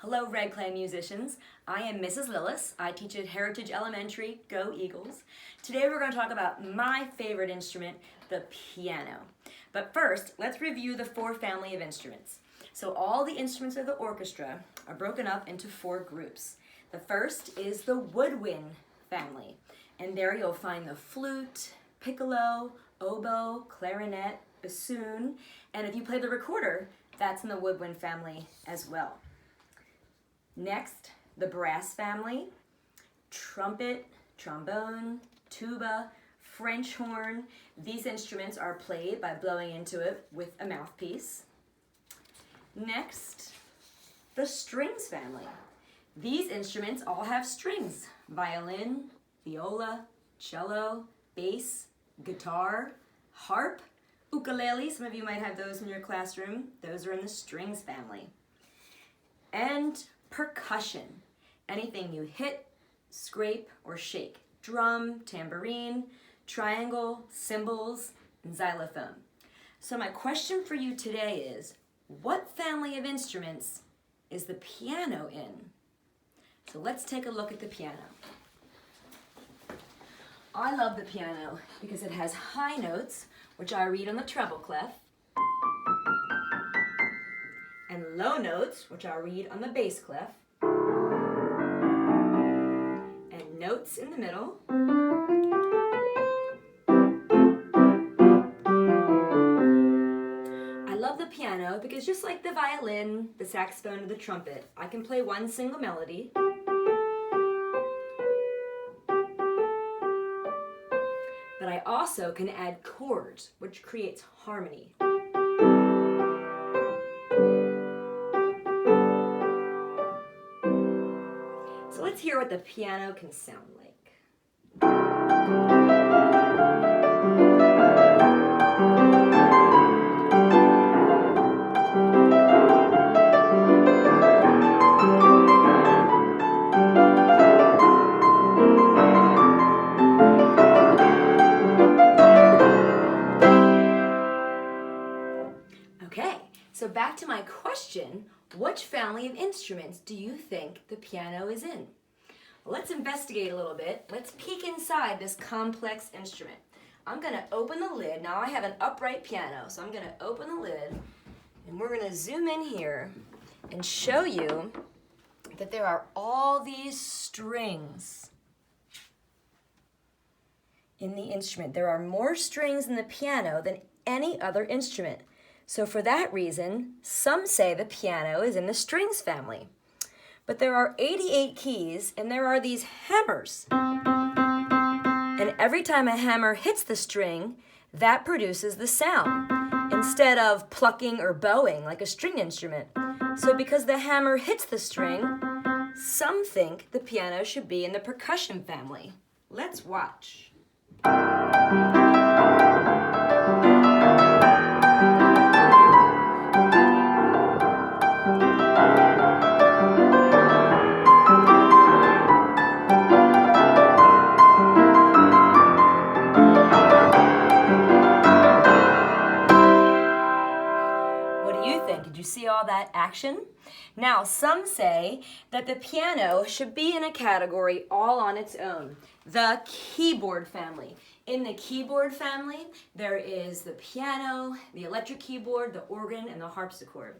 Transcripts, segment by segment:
Hello, Red Clay musicians. I am Mrs. Lillis. I teach at Heritage Elementary. Go Eagles. Today we're going to talk about my favorite instrument, the piano. But first, let's review the four family of instruments. So all the instruments of the orchestra are broken up into four groups. The first is the woodwind family. And there you'll find the flute, piccolo, oboe, clarinet, bassoon, and if you play the recorder, that's in the woodwind family as well. Next, the brass family, trumpet, trombone, tuba, French horn. These instruments are played by blowing into it with a mouthpiece. Next, the strings family. These instruments all have strings: violin, viola, cello, bass, guitar, harp, ukulele. Some of you might have those in your classroom. Those are in the strings family. And percussion, anything you hit, scrape, or shake. Drum, tambourine, triangle, cymbals, and xylophone. So my question for you today is, what family of instruments is the piano in? So let's take a look at the piano. I love the piano because it has high notes, which I read on the treble clef, and low notes, which I'll read on the bass clef, and notes in the middle, I love the piano because just like the violin, the saxophone, or the trumpet, I can play one single melody, but I also can add chords, which creates harmony. So let's hear what the piano can sound like. Okay, so back to my question, which family of instruments do you think the piano is in? Well, let's investigate a little bit. Let's peek inside this complex instrument. I'm going to open the lid. Now I have an upright piano, so I'm going to open the lid, and we're going to zoom in here and show you that there are all these strings in the instrument. There are more strings in the piano than any other instrument. So for that reason, some say the piano is in the strings family. But there are 88 keys, and there are these hammers. And every time a hammer hits the string, that produces the sound, instead of plucking or bowing like a string instrument. So because the hammer hits the string, some think the piano should be in the percussion family. Let's watch. Did you see all that action? Now, some say that the piano should be in a category all on its own, the keyboard family. In the keyboard family, there is the piano, the electric keyboard, the organ, and the harpsichord.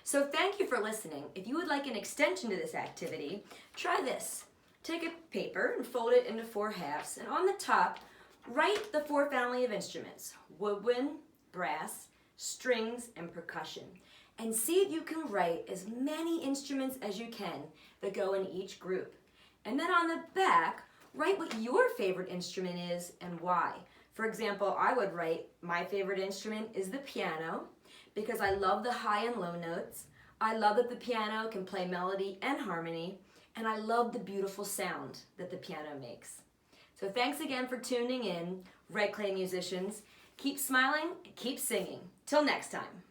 So thank you for listening. If you would like an extension to this activity, try this. Take a paper and fold it into 4 halves, and on the top, write the 4 family of instruments: woodwind, brass, strings, and percussion. And see if you can write as many instruments as you can that go in each group. And then on the back, write what your favorite instrument is and why. For example, I would write, my favorite instrument is the piano because I love the high and low notes. I love that the piano can play melody and harmony, and I love the beautiful sound that the piano makes. So thanks again for tuning in, Red Clay musicians. Keep smiling, keep singing. Till next time.